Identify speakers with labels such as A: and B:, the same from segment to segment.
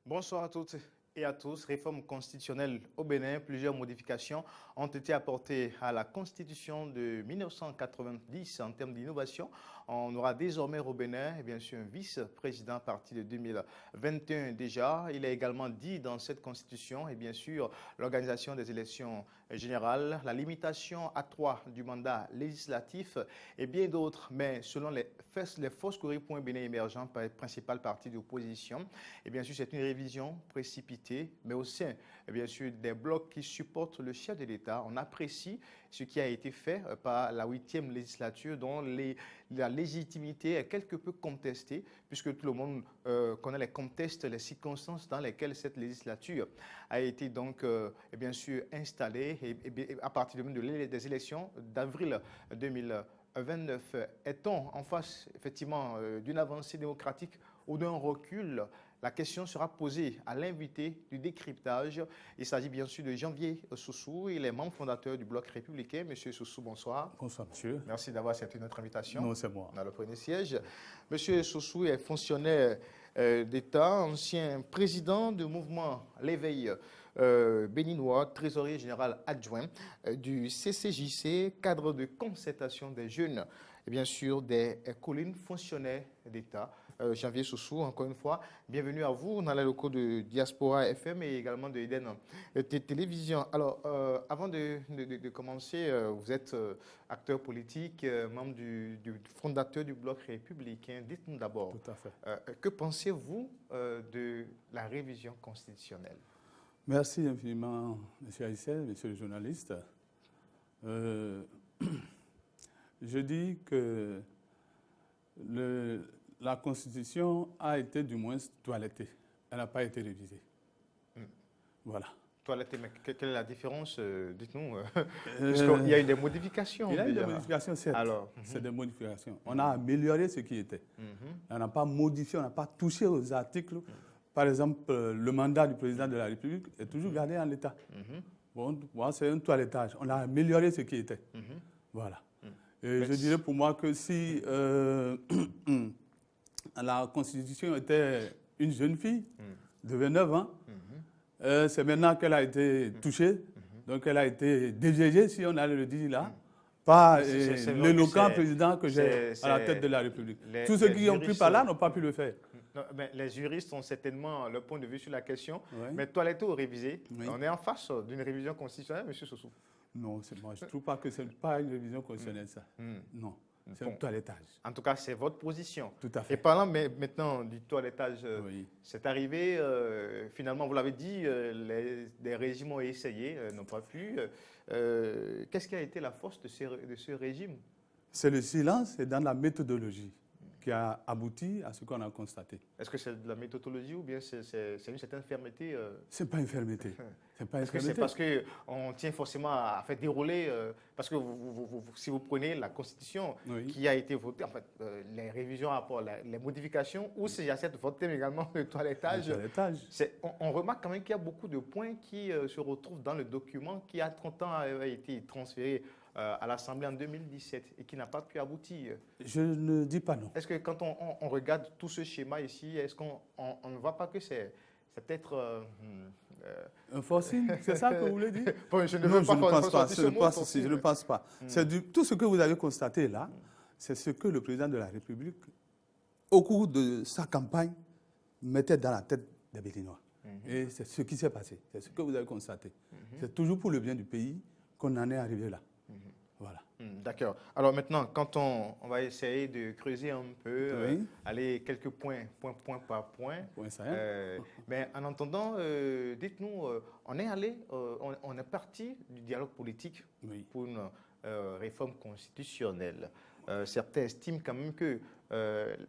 A: Bonsoir à toutes et à tous. Réforme constitutionnelle au Bénin, plusieurs modifications ont été apportées à la Constitution de 1990 en termes d'innovation. On aura désormais au Bénin, bien sûr, un vice-président à partir de 2021 déjà. Il est également dit dans cette Constitution, et bien sûr, l'organisation des élections générales, la limitation à 3 du mandat législatif et bien d'autres. Mais selon les Foscori.Bénin émergents, principal parti d'opposition, et bien sûr, c'est une révision précipitée, mais au sein, bien sûr, des blocs qui supportent le chef de l'État. On apprécie ce qui a été fait par la 8e législature, dont la légitimité est quelque peu contestée, puisque tout le monde connaît les contestes, les circonstances dans lesquelles cette législature a été donc, bien sûr, installée et à partir des élections d'avril 2029. Est-on en face, effectivement, d'une avancée démocratique ou d'un recul? La question sera posée à l'invité du décryptage. Il s'agit bien sûr de Janvier Soussou. Il est membre fondateur du Bloc républicain. Monsieur Soussou, bonsoir.
B: Bonsoir, monsieur.
A: Merci d'avoir accepté notre invitation.
B: Non, c'est moi.
A: On a le premier siège. Monsieur Soussou est fonctionnaire d'État, ancien président du mouvement L'Éveil béninois, trésorier général adjoint du CCJC, cadre de concertation des jeunes et bien sûr des collines, fonctionnaires d'État. Janvier Soussou, encore une fois, bienvenue à vous dans les locaux de Diaspora FM et également de Eden Télévision. Alors, avant de commencer, vous êtes acteur politique, membre du fondateur du Bloc républicain. Dites-nous d'abord,
B: Tout à fait.
A: Que pensez-vous de la révision constitutionnelle?
B: Merci infiniment, monsieur Aïssel, monsieur le journaliste. Je dis que la Constitution a été du moins toilettée. Elle n'a pas été révisée. Voilà.
A: Toilettée, mais quelle est la différence? Dites-nous. Il y a eu des modifications.
B: Il y a eu
A: déjà.
B: des modifications, certes.
A: Alors,
B: c'est des modifications. On a amélioré ce qui était. On n'a pas modifié, on n'a pas touché aux articles. Par exemple, le mandat du président de la République est toujours gardé en l'état. Bon, moi, c'est un toilettage. On a amélioré ce qui était. Voilà. Et je dirais pour moi que si la Constitution était une jeune fille de 29 ans, c'est maintenant qu'elle a été touchée, donc elle a été déviégée, si on allait le dire là, par l'éloquent président que j'ai à la tête de la République. Tous ceux qui ont pris par là n'ont pas pu le faire.
A: Non, mais les juristes ont certainement leur point de vue sur la question,
B: Oui.
A: mais toiletté ou révisé,
B: Oui.
A: on est en face d'une révision constitutionnelle, M. Soussou.
B: Non, moi, je ne trouve pas que ce n'est pas une révision constitutionnelle, ça. Non, c'est un toilettage.
A: En tout cas, c'est votre position.
B: Tout à fait.
A: Et parlant maintenant du toilettage,
B: Oui.
A: c'est arrivé, finalement, vous l'avez dit, des régimes ont essayé, n'ont pas pu. Qu'est-ce qui a été la force de ce régime?
B: C'est le silence et dans la méthodologie qui a abouti à ce qu'on a constaté.
A: Est-ce que c'est de la méthodologie ou bien c'est une certaine fermeté?
B: Ce n'est pas une fermeté.
A: Est-ce que c'est parce qu'on tient forcément à faire dérouler, parce que si vous prenez la Constitution qui a été votée, en fait, les révisions rapport, les modifications, ou s'il y a cette vote également le toilettage, on remarque quand même qu'il y a beaucoup de points qui se retrouvent dans le document qui, à 30 ans, a été transféré à l'Assemblée en 2017 et qui n'a pas pu aboutir.
B: Je ne dis pas non.
A: Est-ce que quand on regarde tout ce schéma ici, est-ce qu'on ne voit pas que c'est peut-être...
B: un forcing, c'est ça que vous voulez dire?
A: Bon, je ne
B: pense pas. Tout ce que vous avez constaté là, c'est ce que le président de la République, au cours de sa campagne, mettait dans la tête des Béninois. Et c'est ce qui s'est passé. C'est ce que vous avez constaté. C'est toujours pour le bien du pays qu'on en est arrivé là. Voilà.
A: D'accord. Alors maintenant, quand on va essayer de creuser un peu, aller quelques points par point. Mais en entendant, dites-nous, on est parti du dialogue politique pour une réforme constitutionnelle. Certains estiment quand même que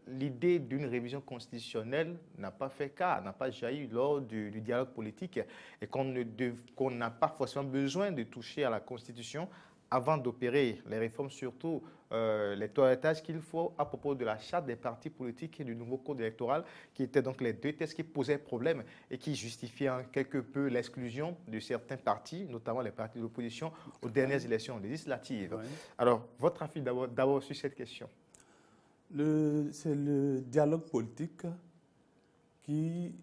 A: l'idée d'une révision constitutionnelle n'a pas fait cas, n'a pas jailli lors du dialogue politique et qu'on n'a pas forcément besoin de toucher à la Constitution avant d'opérer les réformes, surtout les toilettages qu'il faut à propos de la charte des partis politiques et du nouveau code électoral, qui étaient donc les deux textes qui posaient problème et qui justifiaient quelque peu l'exclusion de certains partis, notamment les partis de l'opposition, aux dernières élections législatives. Alors, votre avis d'abord sur cette question?
B: C'est le dialogue politique qui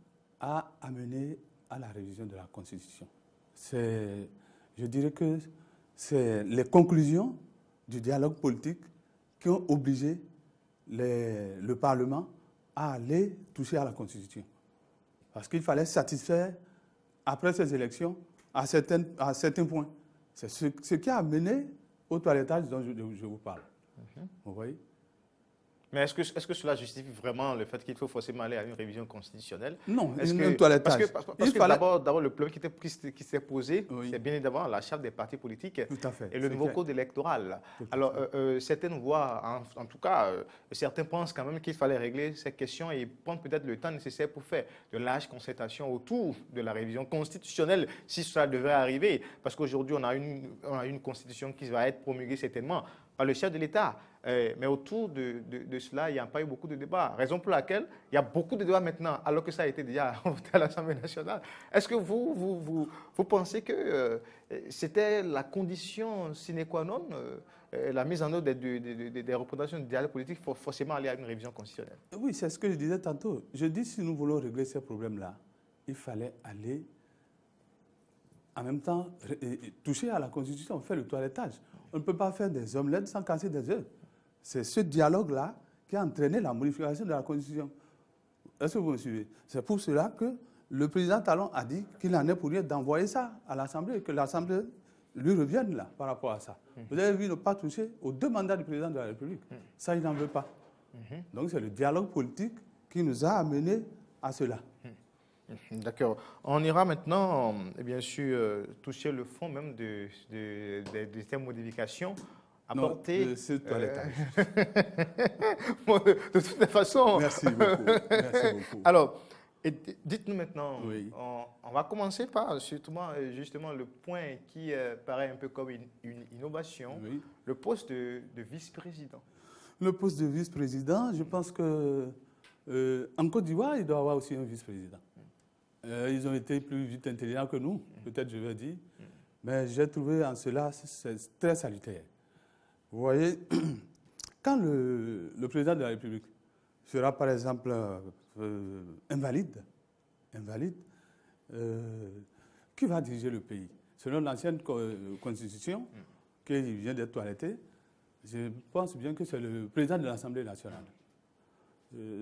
B: a amené à la révision de la Constitution. Je dirais que c'est les conclusions du dialogue politique qui ont obligé le Parlement à aller toucher à la Constitution. Parce qu'il fallait satisfaire, après ces élections, à certains points. C'est ce qui a amené au toilettage dont je vous parle. Vous voyez?
A: Mais est-ce que cela justifie vraiment le fait qu'il faut forcément aller à une révision constitutionnelle?
B: Non, un toilettage.
A: Parce que d'abord, le problème qui s'est posé, c'est bien évidemment la charte des partis politiques et le nouveau code électoral. Alors, certaines voient, en tout cas, certains pensent quand même qu'il fallait régler ces questions et prendre peut-être le temps nécessaire pour faire de larges concertations autour de la révision constitutionnelle, si cela devrait arriver. Parce qu'aujourd'hui, on a une constitution qui va être promulguée certainement par le chef de l'État. Mais autour de cela, il n'y a pas eu beaucoup de débats. Raison pour laquelle il y a beaucoup de débats maintenant, alors que ça a été déjà voté à l'Assemblée nationale. Est-ce que vous pensez que c'était la condition sine qua non, la mise en œuvre des représentations du dialogue politique, il faut forcément aller à une révision constitutionnelle?
B: Oui, c'est ce que je disais tantôt. Je dis, si nous voulons régler ces problèmes-là, il fallait aller en même temps toucher à la Constitution, faire le toilettage. On ne peut pas faire des omelettes sans casser des œufs. C'est ce dialogue-là qui a entraîné la modification de la Constitution. Est-ce que vous me suivez? C'est pour cela que le président Talon a dit qu'il en est pour lui d'envoyer ça à l'Assemblée et que l'Assemblée lui revienne là par rapport à ça. Vous avez vu ne pas toucher aux 2 mandats du président de la République. Ça, il n'en veut pas. Donc c'est le dialogue politique qui nous a amenés à cela.
A: D'accord. On ira maintenant, bien sûr, toucher le fond même de ces modifications. Apporter.
B: Non, ce toilettage.
A: Bon, de toutes les façons.
B: Merci beaucoup. Merci beaucoup.
A: Alors, dites-nous maintenant,
B: oui.
A: on va commencer par justement le point qui paraît un peu comme une innovation, oui. Le poste de vice-président.
B: Le poste de vice-président, je pense que en Côte d'Ivoire, il doit y avoir aussi un vice-président. Ils ont été plus vite intelligents que nous, peut-être je vais dire, mais j'ai trouvé en cela c'est très salutaire. Vous voyez, quand le président de la République sera par exemple invalide, qui va diriger le pays? Selon l'ancienne constitution, qui vient d'être toilettée, je pense bien que c'est le président de l'Assemblée nationale.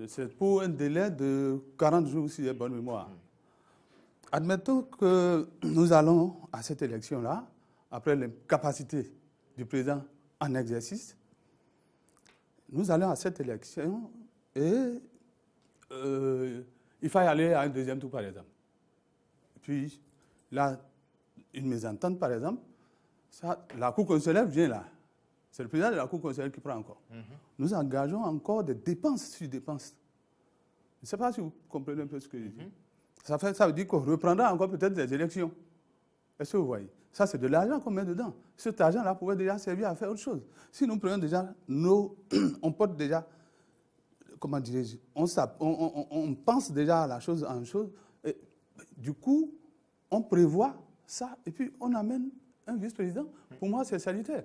B: C'est pour un délai de 40 jours, si j'ai bonne mémoire. Admettons que nous allons à cette élection-là, après l'incapacité du président en exercice, nous allons à cette élection et il faut y aller à un deuxième tour, par exemple. Puis, là, une mésentente, par exemple, ça, la Cour constitutionnelle vient là. C'est le président de la Cour constitutionnelle qui prend encore. Nous engageons encore des dépenses sur dépenses. Je ne sais pas si vous comprenez un peu ce que je dis. Ça veut dire qu'on reprendra encore peut-être des élections. Est-ce que vous voyez? Ça, c'est de l'argent qu'on met dedans. Cet argent-là pourrait déjà servir à faire autre chose. Si nous prenons déjà on porte déjà, comment dirais-je, on pense déjà à la chose en chose. Et, du coup, on prévoit ça et puis on amène un vice-président. Pour moi, c'est salutaire.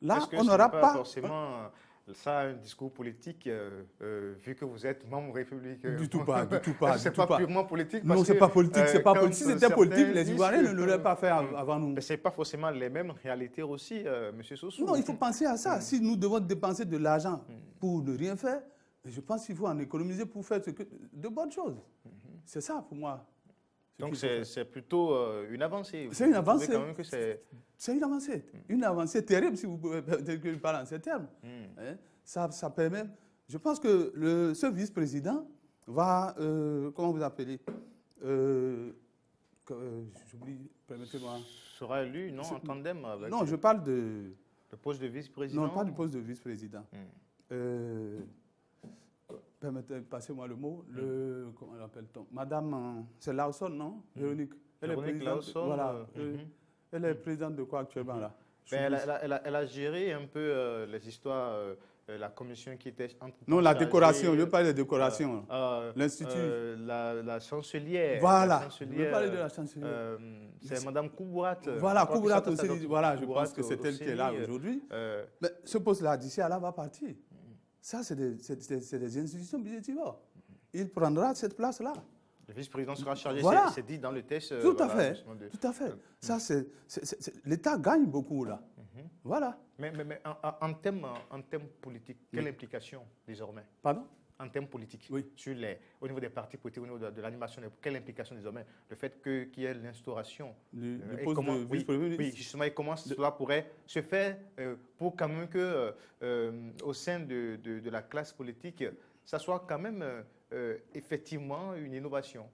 A: Là, on n'aura pas forcément ça un discours politique, vu que vous êtes membre républicain.
B: Du tout pas, du tout pas.
A: C'est pas purement politique.
B: Non, c'est pas politique, c'est pas politique. Si c'était politique, les Ivoiriens ne l'auraient pas fait avant nous.
A: Mais ce n'est pas forcément les mêmes réalités aussi, M. Sossou.
B: Non, il faut penser à ça. Si nous devons dépenser de l'argent pour ne rien faire, je pense qu'il faut en économiser pour faire de bonnes choses. C'est ça pour moi.
A: Donc c'est plutôt une avancée.
B: C'est une avancée.
A: Quand même que c'est
B: une avancée. Une avancée terrible, si vous pouvez parler en ces termes. Ça permet. Je pense que ce vice-président va. Comment vous appelez j'oublie, permettez-moi.
A: Sera élu, non, en tandem avec.
B: Non, je parle de.
A: Le poste de vice-président.
B: Non, pas du poste de vice-président. Passez-moi le mot, comment l'appelle-t-on? Madame, c'est Lawson, non? Véronique.
A: Véronique Lawson.
B: Voilà. Elle est présidente de quoi actuellement là?
A: Elle a géré un peu les histoires, la commission qui était...
B: Non, la décoration, je parle de décoration. L'Institut.
A: La chancelière.
B: Voilà,
A: la chancelière,
B: je parlais de la chancelière.
A: c'est Madame Koubourat.
B: Voilà, Koubourat aussi. Voilà, je pense que c'est elle qui est là aujourd'hui. Mais ce poste-là, d'ici à là, va partir. Ça, c'est des institutions budgétivores. Il prendra cette place-là.
A: Le vice-président sera chargé,
B: voilà.
A: c'est dit dans le texte.
B: Tout à fait, tout à fait. Ça, l'État gagne beaucoup là. Voilà.
A: Mais en termes politiques, quelle implication désormais?
B: Pardon?
A: En termes politiques,
B: oui.
A: Au niveau des partis politiques, au niveau de l'animation, quelle implication désormais? Le fait qu'il y ait l'instauration
B: du poste de vice-premier ministre.
A: Oui, justement, et comment cela pourrait se faire pour quand même que au sein de la classe politique, ça soit quand même effectivement une innovation.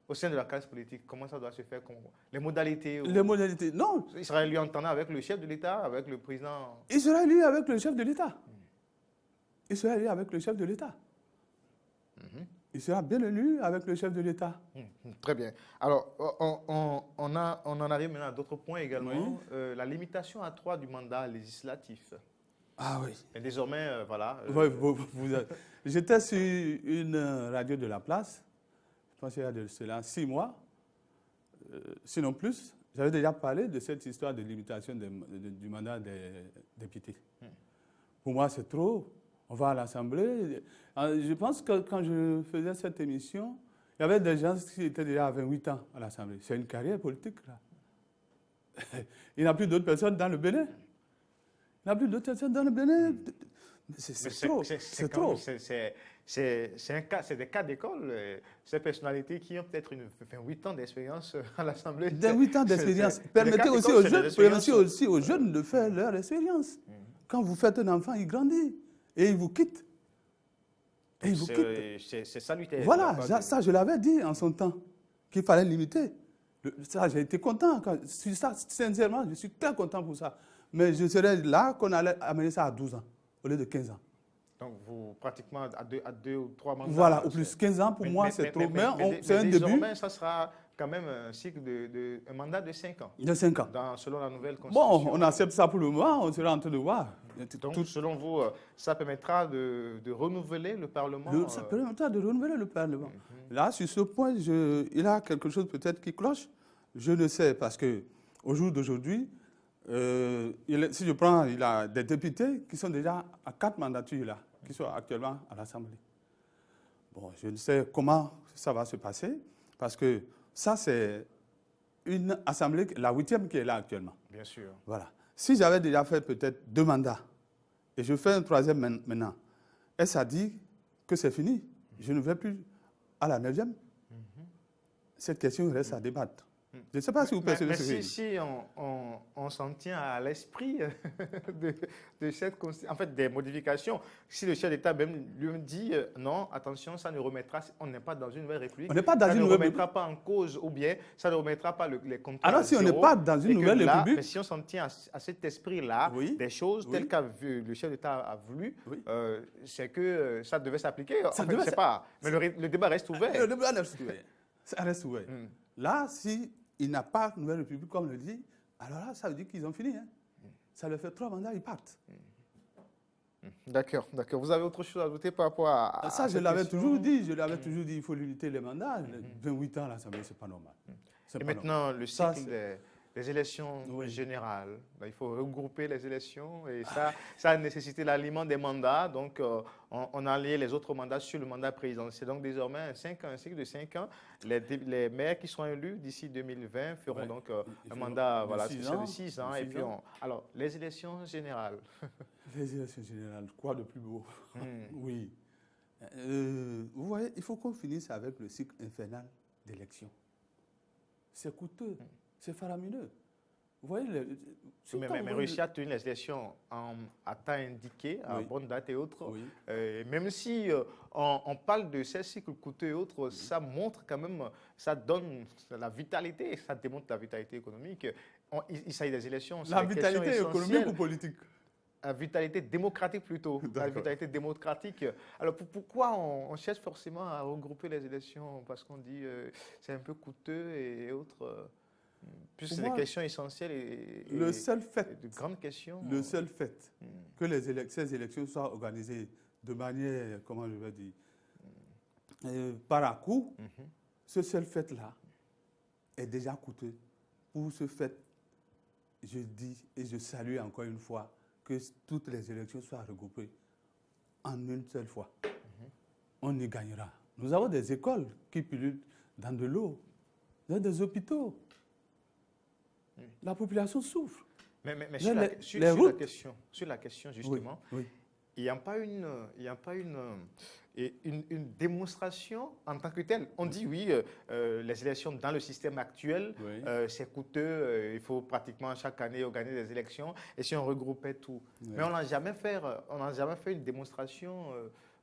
A: Au sein de la classe politique, comment ça doit se faire? Les modalités?
B: Les modalités, non.
A: Il sera élu en entendant avec le chef de l'État, avec le président?
B: Il sera élu avec le chef de l'État. Il sera élu avec le chef de l'État. Il sera bien élu avec le chef de l'État.
A: Très bien. Alors, on en arrive maintenant à d'autres points également. Oui. La limitation à 3 du mandat législatif.
B: Ah oui.
A: Et désormais, voilà.
B: J'étais sur une radio de la place, je pense qu'il y a de cela 6 mois, sinon plus. J'avais déjà parlé de cette histoire de limitation du mandat des députés. Pour moi, c'est trop. On va à l'Assemblée. Je pense que quand je faisais cette émission, il y avait des gens qui étaient déjà à 28 ans à l'Assemblée. C'est une carrière politique, là. Il n'y a plus d'autres personnes dans le Bénin. Il n'y a plus d'autres personnes dans le Bénin. C'est trop. C'est trop.
A: C'est des cas d'école. Ces personnalités qui ont peut-être 8 ans d'expérience à l'Assemblée.
B: Des 8 ans d'expérience. Permettez aussi aux jeunes de faire leur expérience. Quand vous faites un enfant, il grandit. Et il vous quitte. Et il vous quitte.
A: C'est salutaire.
B: Voilà, ça je l'avais dit en son temps, qu'il fallait limiter. Ça, j'ai été content. Sincèrement, je suis très content pour ça. Mais je serais là qu'on allait amener ça à 12 ans, au lieu de 15 ans.
A: Donc, vous, pratiquement à deux ou 3 mandats.
B: Voilà, au plus 15 ans, pour moi, c'est trop. Mais c'est un début.
A: Ça sera quand même un cycle un mandat de 5 ans.
B: De 5 ans.
A: Selon la nouvelle constitution.
B: Bon, on accepte ça pour le moment, on sera en train de voir.
A: Donc, selon vous, ça permettra de renouveler le Parlement?
B: Ça permettra de renouveler le Parlement. Là, sur ce point, il y a quelque chose peut-être qui cloche. Je ne sais, parce qu'au jour d'aujourd'hui, si je prends, il y a des députés qui sont déjà à 4 mandatures, là, qui sont actuellement à l'Assemblée. Bon, je ne sais comment ça va se passer, parce que ça, c'est une Assemblée, la 8e qui est là actuellement.
A: Bien sûr.
B: Voilà. Si j'avais déjà fait peut-être 2 mandats, et je fais un 3e maintenant, et ça dit que c'est fini, je ne vais plus à la 9e. Cette question reste à débattre. Je ne sais pas si vous percevez ce que je dis.
A: Si on s'en tient à l'esprit de cette constitution, en fait, des modifications, si le chef d'État lui dit non, attention, ça ne remettra, on n'est pas dans une nouvelle république,
B: on n'est pas dans
A: ça
B: une
A: ne
B: nouvelle
A: remettra pas en cause, ou bien ça ne remettra pas les contrats.
B: Alors, si on n'est pas dans une nouvelle république.
A: Mais si on s'en tient à cet esprit-là, des choses telles qu'a vu le chef d'État a voulu, c'est que ça devait s'appliquer. Je ne sais pas, mais le débat reste ouvert.
B: Le débat reste ouvert. Ça reste ouvert. Là, si il n'a pas de nouvelle république, comme on le dit, alors là, ça veut dire qu'ils ont fini. Ça leur fait 3 mandats, ils partent.
A: D'accord. Vous avez autre chose à ajouter par rapport à
B: ça, je l'avais toujours dit. Je l'avais toujours dit, il faut limiter les mandats. 28 ans à l'Assemblée, ce n'est pas normal.
A: Et maintenant, le cycle des élections générales. Il faut regrouper les élections et ça a nécessité l'alliement des mandats. Donc, on a lié les autres mandats sur le mandat présidentiel. Donc, désormais, un cycle de 5 ans. Les maires qui seront élus d'ici 2020 feront donc un mandat de 6 ans. Et puis, alors, les élections générales.
B: Les élections générales, quoi de plus beau? Oui. Vous voyez, il faut qu'on finisse avec le cycle infernal d'élections. C'est coûteux. C'est faramineux. Vous voyez,
A: mais réussir à tenir les élections à temps indiqué, à bonne date et autres, même si on parle de ces cycles coûteux et autres, ça montre quand même, ça donne la vitalité, ça démontre la vitalité économique. Il s'agit des élections.
B: La vitalité économique ou politique?
A: La vitalité démocratique plutôt. La vitalité démocratique. Alors pourquoi on cherche forcément à regrouper les élections? Parce qu'on dit c'est un peu coûteux et autres. Puisque c'est des questions essentielles et de grandes questions.
B: Le seul fait que ces élections soient organisées de manière, comment je vais dire, par à coup, ce seul fait-là est déjà coûteux. Pour ce fait, je dis et je salue encore une fois que toutes les élections soient regroupées en une seule fois. On y gagnera. Nous avons des écoles qui pullulent dans de l'eau. Nous avons des hôpitaux. La population souffre.
A: Mais sur la question, justement,
B: oui.
A: Il n'y a pas une démonstration en tant que telle. On dit oui, les élections dans le système actuel, c'est coûteux, il faut pratiquement chaque année organiser des élections, et si on regroupait tout. Oui. Mais on n'a jamais fait une démonstration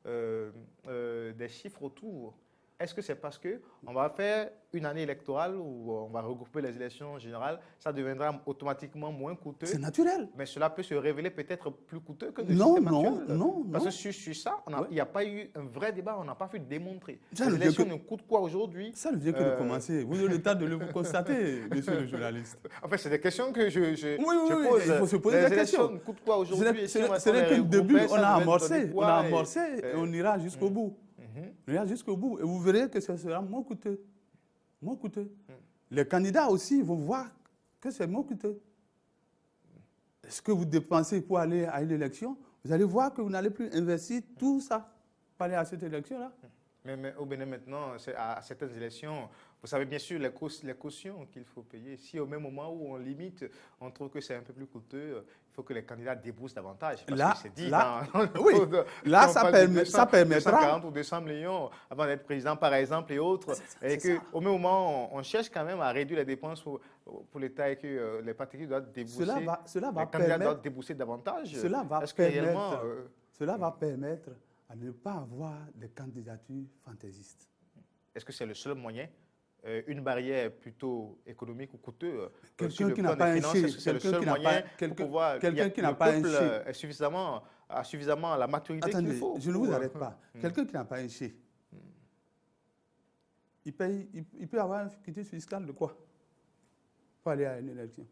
A: des chiffres autour. Est-ce que c'est parce qu'on va faire une année électorale où on va regrouper les élections générales, ça deviendra automatiquement moins coûteux?
B: C'est naturel.
A: Mais cela peut se révéler peut-être plus coûteux que le système actuel.
B: Non.
A: Parce que sur ça, il n'y a pas eu un vrai débat, on n'a pas pu démontrer. Les élections nous coûtent quoi aujourd'hui?
B: Ça ne vient que de commencer. Vous avez le temps de le constater, monsieur le journaliste.
A: En fait, c'est des questions que je
B: pose. Il faut se poser des questions.
A: Nous coûtent quoi aujourd'hui?
B: Ce n'est que le début, on a amorcé. Et on ira jusqu'au bout. On ira jusqu'au bout. Et vous verrez que ce sera moins coûteux. Moins coûteux. Les candidats aussi vont voir que c'est moins coûteux. Ce que vous dépensez pour aller à une élection, vous allez voir que vous n'allez plus investir tout ça pour aller à cette élection-là.
A: Mais au Bénin maintenant, à certaines élections, vous savez bien sûr les cautions qu'il faut payer. Si au même moment où on limite, on trouve que c'est un peu plus coûteux, il faut que les candidats déboursent davantage. Parce que c'est dit
B: ça permettra.
A: 240 ou 200 millions avant d'être président, par exemple, et autres. Et qu'au même moment, on cherche quand même à réduire les dépenses pour l'État et que les particuliers doivent débourser. Les candidats doivent débourser davantage.
B: Cela va permettre à ne pas avoir de candidatures fantaisistes.
A: Est-ce que c'est le seul moyen? Une barrière plutôt économique ou coûteuse?
B: Quelqu'un qui n'a pas un chef, quelqu'un qui n'a pas un chef,
A: a suffisamment la maturité qu'il faut.
B: Je ne vous arrête pas. Quelqu'un qui n'a pas un chef, il peut avoir un quitus fiscal de quoi? Pour aller à une élection.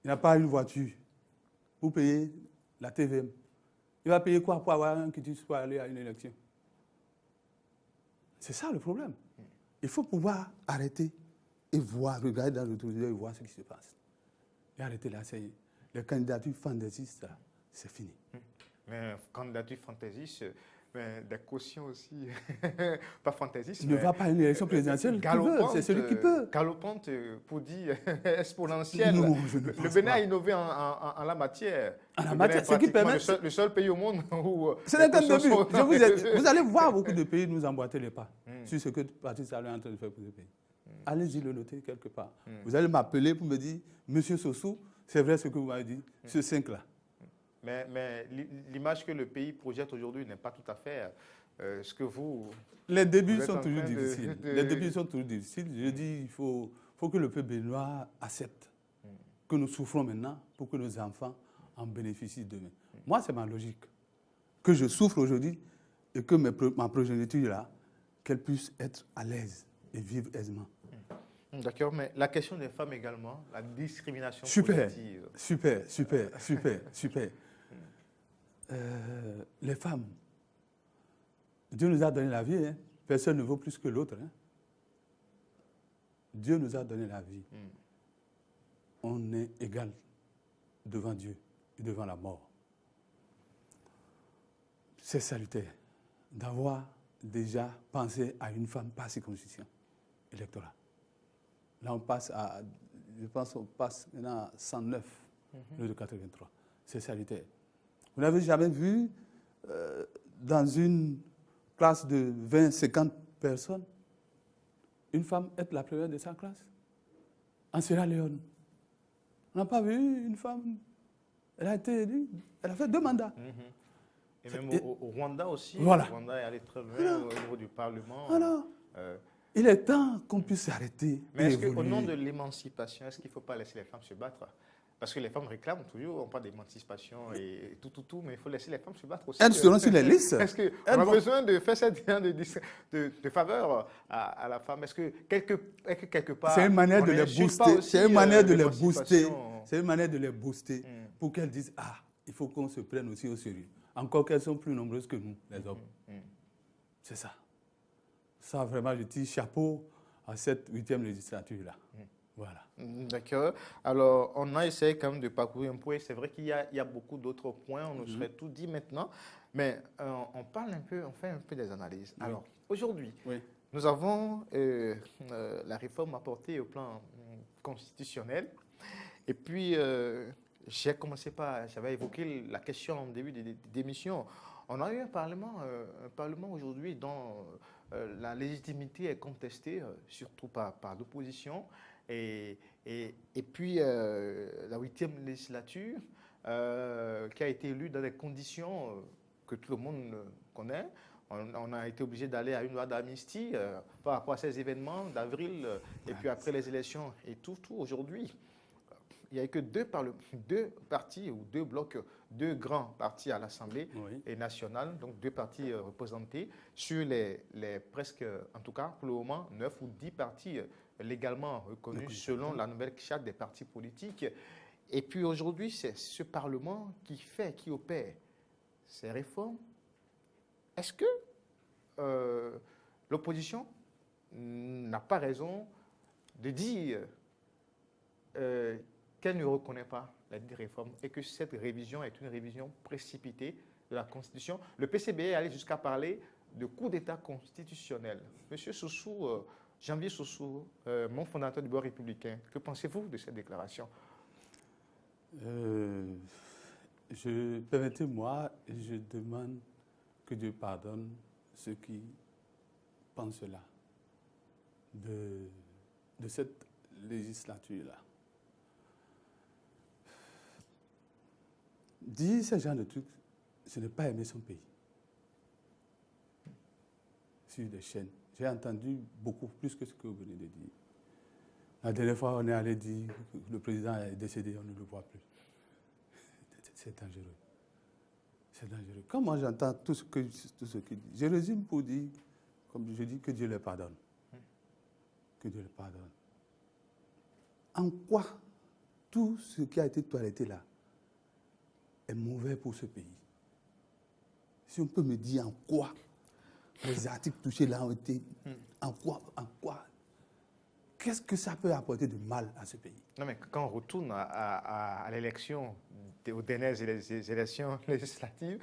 B: Il n'a pas une voiture pour payer la TVM. Il va payer quoi pour avoir un quitus pour aller à une élection? C'est ça le problème. Il faut pouvoir arrêter et voir, regarder dans le téléviseur et voir ce qui se passe. Et arrêter d'essayer. Les candidatures fantaisistes, c'est fini.
A: Mais candidature fantaisiste, mais des cautions aussi, pas fantaisistes.
B: Il ne va pas à une élection présidentielle, c'est celui qui peut.
A: Galopante, pour dire exponentielle.
B: Non, je ne pense
A: le Bénin
B: pas.
A: a innové en la matière.
B: En la matière, ce qui permet...
A: Le seul pays au monde où...
B: Ce n'est qu'un début. Vous allez voir beaucoup de pays nous emboîter les pas sur ce que Patrice Talon est en train de faire pour le pays. Allez-y le noter quelque part. Vous allez m'appeler pour me dire, Monsieur Sossou, c'est vrai ce que vous m'avez dit, ce 5-là.
A: Mais l'image que le pays projette aujourd'hui n'est pas tout à fait ce que vous...
B: Les débuts sont toujours difficiles. Les débuts sont toujours difficiles. Je dis, il faut que le peuple béninois accepte que nous souffrons maintenant pour que nos enfants en bénéficient demain. Moi, c'est ma logique. Que je souffre aujourd'hui et que ma progéniture là, qu'elle puisse être à l'aise et vivre aisément.
A: D'accord, mais la question des femmes également, la discrimination
B: positive. Super. Les femmes, Dieu nous a donné la vie, hein. Personne ne vaut plus que l'autre. Hein. Dieu nous a donné la vie. On est égal devant Dieu et devant la mort. C'est salutaire d'avoir déjà pensé à une femme par circonscription électorale. Là, on passe maintenant à 109, le de 83. C'est salutaire. Vous n'avez jamais vu dans une classe de 20, 50 personnes, une femme être la première de sa classe? En Sierra Leone. On n'a pas vu une femme, elle a été élue, elle a fait 2 mandats.
A: Et même au Rwanda aussi,
B: voilà.
A: Le Rwanda est allé très loin au niveau du Parlement.
B: Voilà. Il est temps qu'on puisse s'arrêter.
A: Mais est-ce qu'au nom de l'émancipation, est-ce qu'il ne faut pas laisser les femmes se battre? Parce que les femmes réclament toujours, on parle d'émancipation et tout, mais il faut laisser les femmes se battre aussi.
B: Elles seront sur les listes.
A: Est-ce qu'on a besoin de faire cette de faveur à la femme? Est-ce que quelque part...
B: C'est une manière de les booster. C'est une manière de les booster. C'est une manière de les booster pour qu'elles disent, ah, il faut qu'on se prenne aussi au sérieux. Encore qu'elles sont plus nombreuses que nous, les hommes. C'est ça. Ça, vraiment, je tire chapeau à cette 8e législature-là. Voilà.
A: D'accord. Alors, on a essayé quand même de parcourir un peu. C'est vrai qu'il y a beaucoup d'autres points. On nous serait tout dit maintenant. Mais on parle un peu, on fait un peu des analyses.
B: Oui.
A: Alors, aujourd'hui,
B: Oui.
A: nous avons la réforme apportée au plan constitutionnel. Et puis, j'avais évoqué la question en début d'émission. On a eu un Parlement aujourd'hui dont la légitimité est contestée, surtout par l'opposition. Et puis, la 8e législature, qui a été élue dans des conditions que tout le monde connaît. On a été obligé d'aller à une loi d'amnistie par rapport à ces événements d'avril et puis après les élections et tout aujourd'hui. Il n'y a que deux partis ou deux blocs, deux grands partis à l'Assemblée nationale, donc deux partis représentés sur les presque, en tout cas pour le moment, 9 ou 10 partis légalement reconnus selon la nouvelle charte des partis politiques. Et puis aujourd'hui, c'est ce Parlement qui opère ces réformes. Est-ce que l'opposition n'a pas raison de dire qu'elle ne reconnaît pas la réforme et que cette révision est une révision précipitée de la Constitution? Le PCB est allé jusqu'à parler de coup d'État constitutionnel. Monsieur Soussou, Janvier Soussou, mon fondateur du Bloc républicain, que pensez-vous de cette déclaration?
B: Permettez-moi, je demande que Dieu pardonne ceux qui pensent cela de cette législature-là. Dire ce genre de trucs, ce n'est pas aimer son pays. Sur des chaînes, j'ai entendu beaucoup plus que ce que vous venez de dire. La dernière fois, on est allé dire que le président est décédé, on ne le voit plus. C'est dangereux. C'est dangereux. Quand moi j'entends tout ce qu'il dit, je résume pour dire, comme je dis, que Dieu le pardonne. Que Dieu le pardonne. En quoi tout ce qui a été toiletté là est mauvais pour ce pays? Si on peut me dire en quoi les articles touchés là ont été, en quoi qu'est-ce que ça peut apporter de mal à ce pays?
A: Non, mais quand on retourne à l'élection, aux dernières élections législatives,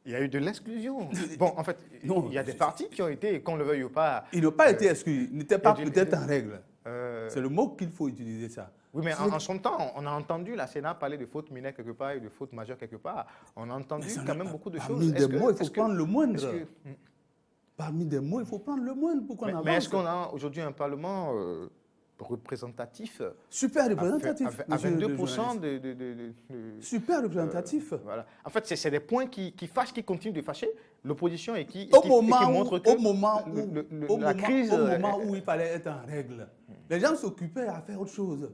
A: il y a eu de l'exclusion. Bon, en fait, il y a des partis qui ont été, qu'on le veuille ou pas...
B: Ils n'ont pas été exclus, ils n'étaient pas peut-être en règle. C'est le mot qu'il faut utiliser, ça.
A: Oui, mais en son temps, on a entendu la Sénat parler de faute mineure quelque part et de faute majeure quelque part. On a entendu quand même beaucoup de choses.
B: Parmi des mots, il faut prendre le moindre. Parmi des mots, il faut prendre le moindre pour qu'on avance.
A: Mais est-ce qu'on a aujourd'hui un Parlement représentatif?
B: Super représentatif.
A: À 22%
B: super représentatif.
A: Voilà. En fait, c'est des points qui fâchent, qui continuent de fâcher l'opposition et qui montrent que
B: au moment où il fallait être en règle, les gens s'occupaient à faire autre chose.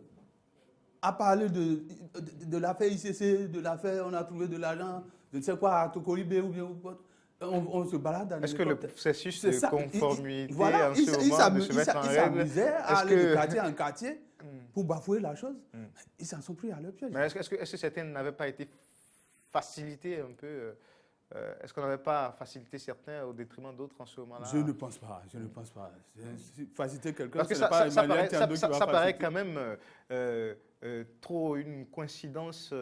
B: À parler de l'affaire ICC, de l'affaire on a trouvé de l'argent, je ne sais quoi, à Tokolibé ou bien on se balade dans
A: Est-ce que le processus de conformité en ce moment de se mettre en règle,
B: s'amusait à aller de quartier en quartier pour bafouer la chose? Ils s'en sont pris à leur piège.
A: Mais est-ce que certains n'avaient pas été facilités un peu? Est-ce qu'on n'avait pas facilité certains au détriment d'autres en ce moment-là?
B: Je ne pense pas. Faciliter quelqu'un,
A: parce que ça paraît quand même trop une coïncidence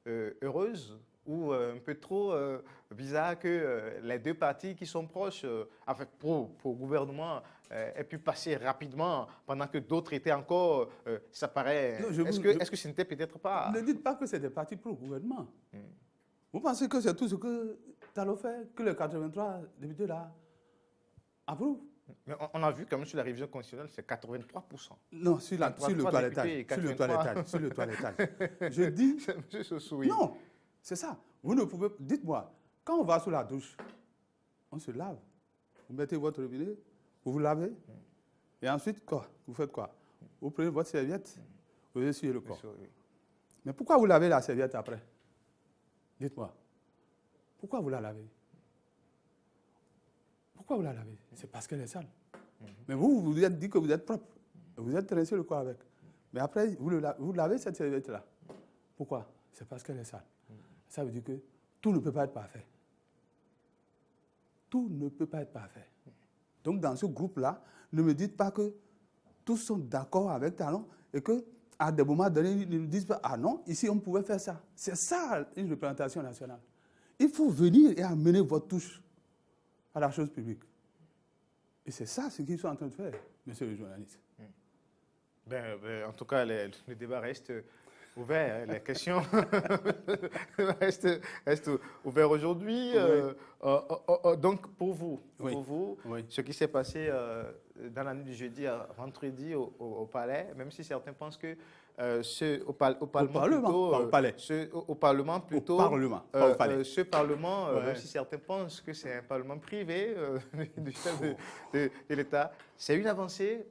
A: heureuse ou un peu trop bizarre que les deux partis qui sont proches, en fait, pour le gouvernement, aient pu passer rapidement pendant que d'autres étaient encore. Ça paraît. Est-ce que ce n'était peut-être pas.
B: Ne dites pas que c'est des partis pro gouvernement. Vous pensez que c'est tout ce que Talon fait, que les 83 députés là approuvent?
A: Mais on a vu quand même sur la révision constitutionnelle, c'est 83%.
B: Non, sur le toilettage. Sur le toilettage. Je dis.
A: M. Soussou.
B: Non, c'est ça. Vous ne pouvez. Dites-moi, quand on va sous la douche, on se lave. Vous mettez votre robinet, vous vous lavez. Et ensuite, quoi? Vous faites quoi? Vous prenez votre serviette, vous essuyez le corps. Mais pourquoi vous lavez la serviette après? Dites-moi. Pourquoi vous la lavez? Pourquoi vous la lavez? C'est parce qu'elle est sale. Mais vous vous êtes dit que vous êtes propre. Vous êtes rincé le corps avec. Mais après, vous lavez cette serviette-là. Pourquoi? C'est parce qu'elle est sale. Ça veut dire que tout ne peut pas être parfait. Tout ne peut pas être parfait. Donc, dans ce groupe-là, ne me dites pas que tous sont d'accord avec Talon et qu'à des moments donnés, ils ne disent pas « Ah non, ici, on pouvait faire ça ». C'est ça, une représentation nationale. il faut venir et amener votre touche à la chose publique. Et c'est ça ce qu'ils sont en train de faire, monsieur le journaliste.
A: En tout cas, le débat reste ouvert. Les questions restent ouvertes aujourd'hui. Donc, pour vous, ce qui s'est passé dans la nuit du jeudi à vendredi au Palais, même si certains pensent que au Parlement, même si certains pensent que c'est un Parlement privé du chef de l'État, c'est une avancée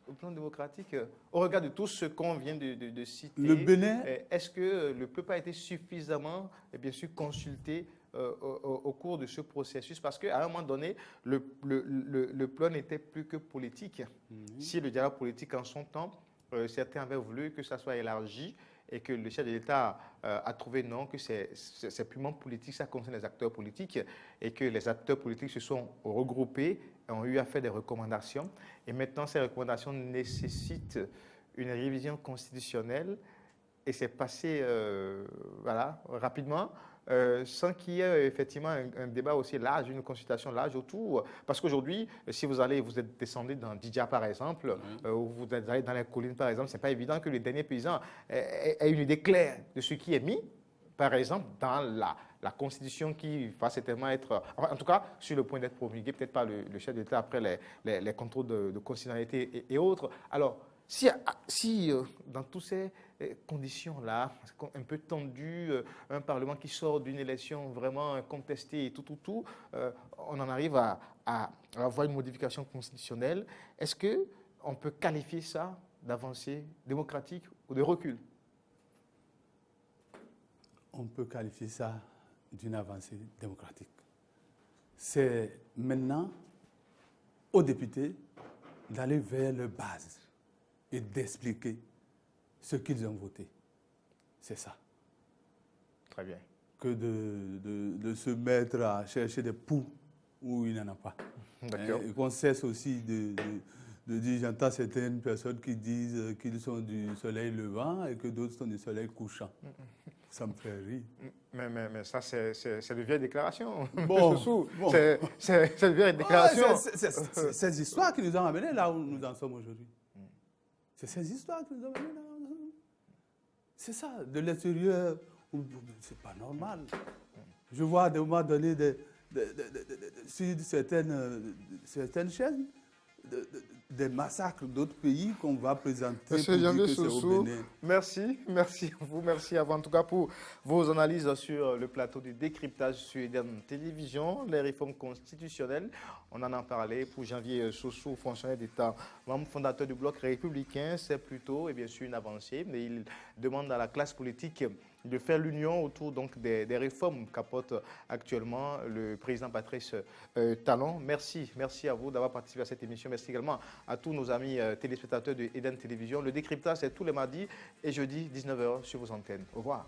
A: au plan démocratique, au regard de tout ce qu'on vient de citer.
B: Le Bénin.
A: Est-ce que le peuple a été suffisamment, bien sûr, consulté au cours de ce processus? Parce qu'à un moment donné, le plan n'était plus que politique. Si le dialogue politique en son temps, certains avaient voulu que ça soit élargi et que le chef de l'État a trouvé non, que c'est purement politique, ça concerne les acteurs politiques et que les acteurs politiques se sont regroupés et ont eu à faire des recommandations. Et maintenant, ces recommandations nécessitent une révision constitutionnelle et c'est passé rapidement. Sans qu'il y ait effectivement un débat aussi large, une consultation large autour. Parce qu'aujourd'hui, si vous êtes descendu dans Didja par exemple, ou vous êtes allé dans les collines par exemple, ce n'est pas évident que les derniers paysans aient une idée claire de ce qui est mis, par exemple, dans la Constitution qui va certainement être, en tout cas, sur le point d'être promulguée, peut-être par le chef d'État après les contrôles de constitutionnalité et autres. Alors, si dans toutes ces conditions-là, un peu tendues, un Parlement qui sort d'une élection vraiment contestée et tout, on en arrive à avoir une modification constitutionnelle, est-ce qu'on peut qualifier ça d'avancée démocratique ou de recul?
B: On peut qualifier ça d'une avancée démocratique. C'est maintenant aux députés d'aller vers leur base et d'expliquer ce qu'ils ont voté. C'est ça.
A: Très bien.
B: Que de se mettre à chercher des poux où il n'en a pas.
A: D'accord.
B: Et qu'on cesse aussi de dire, j'entends certaines personnes qui disent qu'ils sont du soleil levant et que d'autres sont du soleil couchant. Ça me fait rire.
A: Mais ça, c'est de vieilles déclarations.
B: Bon.
A: C'est de vieilles déclarations.
B: C'est ces histoires qui nous ont amenés là où nous en sommes aujourd'hui. C'est ces histoires qui nous ont amenés là où nous en sommes. C'est ça, de l'extérieur, c'est pas normal. Je vois à des moments donnés sur certaines chaînes, des massacres d'autres pays qu'on va présenter.
A: Monsieur Janvier Sossou, merci à vous, merci à vous en tout cas pour vos analyses sur le plateau du décryptage sur Eden Télévision, les réformes constitutionnelles. On en a parlé pour Janvier Sossou, fonctionnaire d'État, membre fondateur du Bloc républicain. C'est plutôt et bien sûr une avancée, mais il demande à la classe politique de faire l'union autour donc des réformes qu'apporte actuellement le président Patrice Talon. Merci à vous d'avoir participé à cette émission. Merci également à tous nos amis téléspectateurs de Eden Télévision. Le décryptage, c'est tous les mardis et jeudis 19h sur vos antennes. Au revoir.